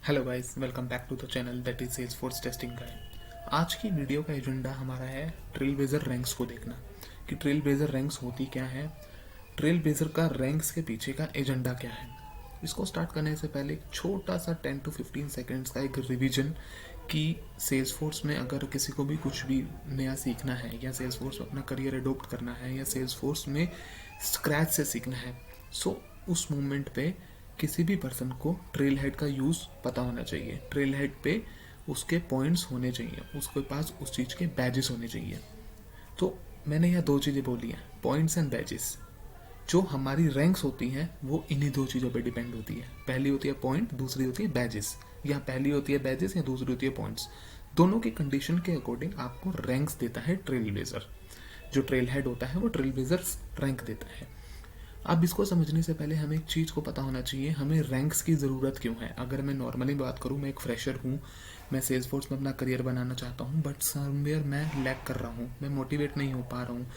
Hello guys, welcome back to the channel that is Salesforce testing guide. आज की video का agenda हमारा है ट्रेल ब्लेजर रैंक्स को देखना कि ट्रेल ब्लेजर रैंक्स होती क्या है, ट्रेल ब्लेजर का रैंक्स के पीछे का एजेंडा क्या है। इसको स्टार्ट करने से पहले एक छोटा सा 10 to 15 सेकेंड्स का एक रिवीजन कि सेल्सफोर्स में अगर किसी को भी कुछ भी नया सीखना है या सेल्सफोर्स में अपना करियर एडोप्ट करना है या सेल्सफोर्स में स्क्रैच से सीखना है, सो उस मोमेंट पे किसी भी पर्सन को ट्रेल हेड का यूज़ पता होना चाहिए। ट्रेल हेड पे उसके पॉइंट्स होने चाहिए, उसके पास उस चीज़ के बैजेस होने चाहिए। तो मैंने यहाँ दो चीज़ें बोली हैं, पॉइंट्स एंड बैजेस। जो हमारी रैंक्स होती हैं वो इन्हीं दो चीज़ों पे डिपेंड होती है। पहली होती है पॉइंट, दूसरी होती है बैजेस। या पहली होती है बैजेस या दूसरी होती है पॉइंट्स। दोनों की कंडीशन के अकॉर्डिंग आपको रैंक्स देता है ट्रेल ब्लेजर। जो ट्रेल हेड होता है वो ट्रेल ब्लेजर रैंक देता है। अब इसको समझने से पहले हमें एक चीज़ को पता होना चाहिए, हमें रैंक्स की ज़रूरत क्यों है। अगर मैं नॉर्मली बात करूँ, मैं एक फ्रेशर हूँ, मैं सेल्स फोर्स में अपना करियर बनाना चाहता हूँ, बट समवेयर मैं लैक कर रहा हूँ, मैं मोटिवेट नहीं हो पा रहा हूँ,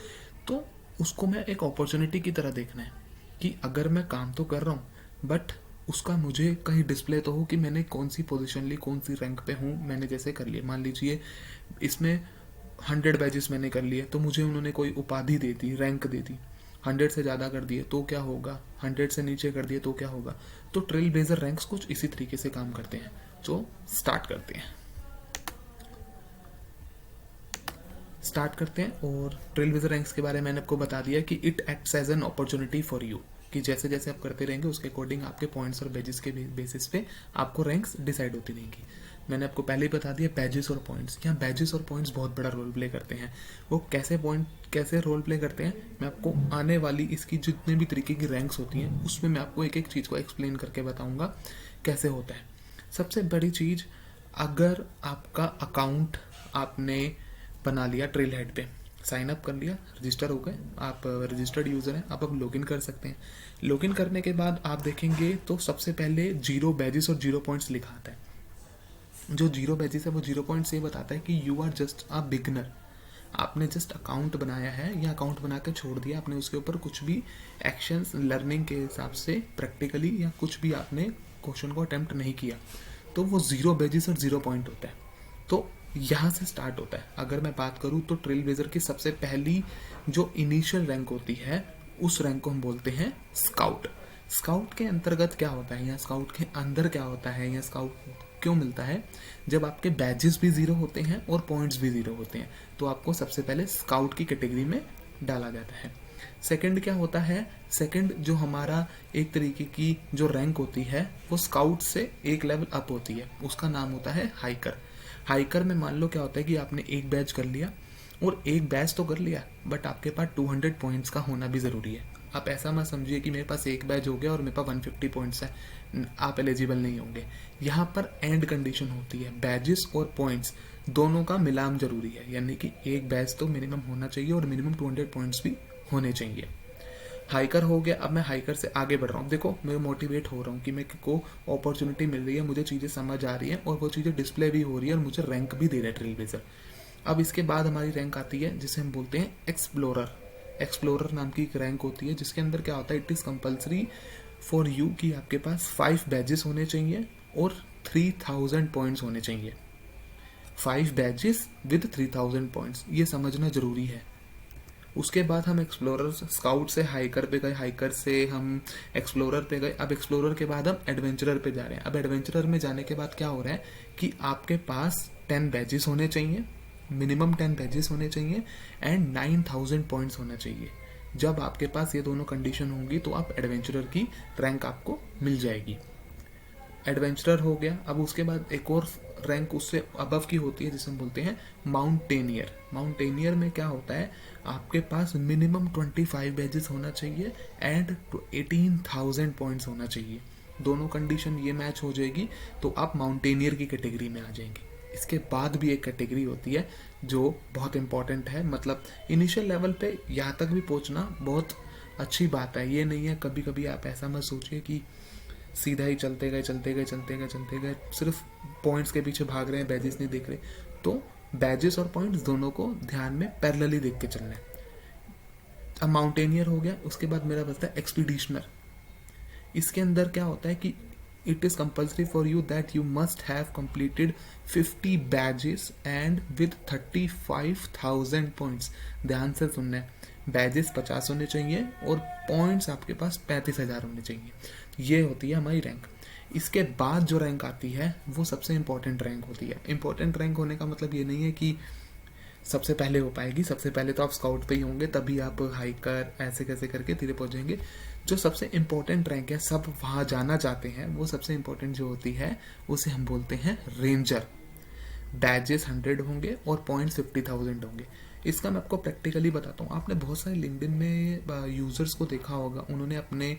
तो उसको मैं एक अपॉर्चुनिटी की तरह देखना है कि अगर मैं काम तो कर रहा हूँ बट उसका मुझे कहीं डिस्प्ले तो हो कि मैंने कौन सी पोजीशन ली, कौन सी रैंक पे हूँ। मैंने जैसे कर लिए, मान लीजिए इसमें 100 बैजेस मैंने कर लिए, तो मुझे उन्होंने कोई उपाधि दे दी, रैंक दे दी। 100 से ज़्यादा कर दिए तो क्या होगा, 100 से नीचे कर दिए तो क्या होगा। तो ट्रेल ब्लेजर रैंक्स कुछ इसी तरीके से काम करते हैं। जो स्टार्ट करते हैं और ट्रेल ब्लेजर रैंक्स के बारे में मैंने आपको बता दिया कि it acts as an opportunity for you, कि जैसे जैसे आप करते रहेंगे उसके अकॉर्डिंग आपके पॉइंट्स और बैजेस के बेसिस पे आपको रैंक्स डिसाइड होती रहेंगी। मैंने आपको पहले ही बता दिया बैजेस और पॉइंट्स। यहाँ बैजेस और पॉइंट्स बहुत बड़ा रोल प्ले करते हैं। वो कैसे रोल प्ले करते हैं, मैं आपको आने वाली इसकी जितने भी तरीके की रैंक्स होती हैं उसमें मैं आपको एक एक चीज़ को एक्सप्लेन करके बताऊंगा कैसे होता है। सबसे बड़ी चीज़, अगर आपका अकाउंट आपने बना लिया ट्रेल हेड पे, साइन अप कर लिया, रजिस्टर हो गए, आप रजिस्टर्ड यूज़र हैं, आप अब लॉगिन कर सकते हैं। लॉगिन करने के बाद आप देखेंगे तो सबसे पहले 0 बैजेस और 0 पॉइंट्स लिखा आता है। जो 0 बैजेस है वो 0 पॉइंट्स ये बताता है कि you are just a beginner. आपने जस्ट अकाउंट बनाया है या अकाउंट बना के छोड़ दिया, आपने उसके ऊपर कुछ भी एक्शंस लर्निंग के हिसाब से प्रैक्टिकली या कुछ भी आपने क्वेश्चन को अटेम्प्ट नहीं किया, तो वो 0 बैजेस और 0 पॉइंट होता है। तो यहाँ से स्टार्ट होता है। अगर मैं बात करूँ तो ट्रेल ब्लेजर की सबसे पहली जो इनिशियल रैंक होती है उस रैंक को हम बोलते हैं स्काउट। स्काउट के अंतर्गत क्या होता है या स्काउट के अंदर क्या होता है या स्काउट क्यों मिलता है, जब आपके बैजेस भी 0 होते हैं और पॉइंट्स भी 0 होते हैं तो आपको सबसे पहले स्काउट की कैटेगरी में डाला जाता है। सेकंड क्या होता है, सेकंड जो हमारा एक तरीके की जो रैंक होती है वो स्काउट से एक लेवल अप होती है, उसका नाम होता है हाइकर। हाइकर में मान लो क्या होता है कि आपने एक बैच कर लिया, और एक बैच तो कर लिया बट आपके पास 200 पॉइंट्स का होना भी ज़रूरी है। आप ऐसा मत समझिए कि मेरे पास एक बैच हो गया और मेरे पास 150 पॉइंट्स है, आप एलिजिबल नहीं होंगे। यहाँ पर एंड कंडीशन होती है, बैजेस और पॉइंट्स दोनों का मिलान जरूरी है, यानी कि एक बैच तो मिनिमम होना चाहिए और मिनिमम 200 पॉइंट्स भी होने चाहिए। हाइकर हो गया। अब मैं हाइकर से आगे बढ़ रहा हूँ, देखो मैं मोटिवेट हो रहा हूँ कि मेरे को अपॉर्चुनिटी मिल रही है, मुझे चीज़ें समझ आ रही हैं और वो चीज़ें डिस्प्ले भी हो रही है और मुझे रैंक भी दे रहा है ट्रेल ब्लेजर। अब इसके बाद हमारी रैंक आती है जिसे हम बोलते हैं एक्सप्लोरर। एक्सप्लोरर नाम की एक रैंक होती है जिसके अंदर क्या होता है, it is compulsory for you कि आपके पास 5 बैजेस होने चाहिए और 3000 पॉइंट्स होने चाहिए। 5 बैजेस विद 3000 पॉइंट्स, ये समझना जरूरी है। उसके बाद हम एक्सप्लोरर स्काउट से हाइकर पे गए, हाइकर से हम एक्सप्लोरर पे गए, अब एक्सप्लोरर के बाद हम एडवेंचरर पे जा रहे हैं। अब एडवेंचरर में जाने के बाद क्या हो रहा है कि आपके पास 10 बैजेस होने चाहिए, मिनिमम 10 बैजेस होने चाहिए एंड 9000 पॉइंट्स होना चाहिए। जब आपके पास ये दोनों कंडीशन होंगी तो आप एडवेंचरर की रैंक आपको मिल जाएगी। एडवेंचरर हो गया। अब उसके बाद एक और रैंक उससे अबव की होती है जिसे हम बोलते हैं माउंटेनियर। माउंटेनियर में क्या होता है, आपके पास मिनिमम 25 बैजेस होना चाहिए एंड 18,000 पॉइंट्स होना चाहिए। दोनों कंडीशन ये मैच हो जाएगी तो आप माउंटेनियर की कैटेगरी में आ जाएंगे। इसके बाद भी एक कैटेगरी होती है जो बहुत इंपॉर्टेंट है, मतलब इनिशियल लेवल पे यहाँ तक भी पहुँचना बहुत अच्छी बात है। ये नहीं है, कभी कभी आप ऐसा मत सोचिए कि सीधा ही चलते गए चलते गए चलते गए चलते गए, सिर्फ पॉइंट्स के पीछे भाग रहे हैं, बैजेस नहीं देख रहे। तो बैजेस और पॉइंट्स दोनों को ध्यान में पैरेलली देख के चलना है। अब माउंटेनियर हो गया, उसके बाद मेरा बचता है एक्सपीडिशनर। इसके अंदर क्या होता है कि it is compulsory for you that you must have completed 50 badges and with 35,000 points. ध्यान से सुनना है, बैजेस 50 होने चाहिए और पॉइंट्स आपके पास 35,000 होने चाहिए. ये होती है हमारी रैंक. इसके बाद जो रैंक आती है वो सबसे इंपॉर्टेंट रैंक होती है. इंपॉर्टेंट रैंक होने का मतलब ये नहीं है कि सबसे पहले हो पाएगी. सबसे पहले तो आप स्काउट पे ही होंगे, तभी आप हाइकर ऐसे कैसे करके धीरे पहुंचेंगे. जो सबसे इंपॉर्टेंट रैंक है, सब वहां जाना चाहते हैं, वो सबसे इंपॉर्टेंट जो होती है उसे हम बोलते हैं रेंजर. बैजेस 100 होंगे और पॉइंट्स 50,000 होंगे. इसका मैं आपको प्रैक्टिकली बताता हूँ. आपने बहुत सारे लिंक्डइन में यूजर्स को देखा होगा, उन्होंने अपने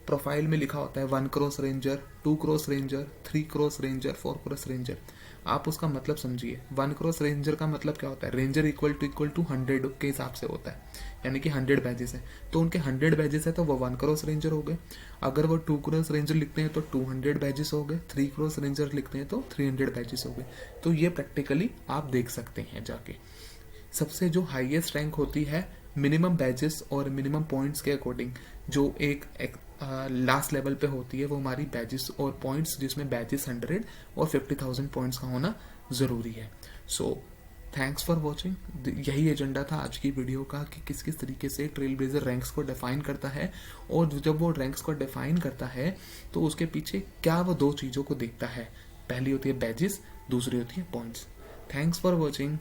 प्रोफाइल में लिखा होता है 1 cross ranger, 2 cross ranger, 3 cross ranger, 4 cross ranger. आप उसका मतलब समझिए. 1 क्रॉस रेंजर का मतलब क्या होता है? रेंजर इक्वल टू 100 के हिसाब से होता है, यानी कि 100 बैजेस है तो उनके 100 बैजेस है तो वो 1 क्रॉस रेंजर हो गए. अगर वो 2 क्रॉस रेंजर लिखते हैं तो 200 बैजेस हो गए. 3 क्रॉस रेंजर लिखते हैं तो 300 बैजेस हो गए. तो ये प्रैक्टिकली आप देख सकते हैं जाके. सबसे जो हाईएस्ट रैंक होती है मिनिमम बैजेस और मिनिमम पॉइंट्स के अकॉर्डिंग, जो एक लास्ट लेवल पे होती है, वो हमारी बैजेस और पॉइंट्स, जिसमें बैजेस 100 और 50,000 पॉइंट्स का होना ज़रूरी है. So thanks for watching. यही एजेंडा था आज की वीडियो का कि किस किस तरीके से ट्रेल ब्लेजर रैंक्स को डिफाइन करता है, और जब वो रैंक्स को डिफाइन करता है तो उसके पीछे क्या वो 2 चीज़ों को देखता है. पहली होती है बैजेस, दूसरी होती है पॉइंट्स. Thanks for watching.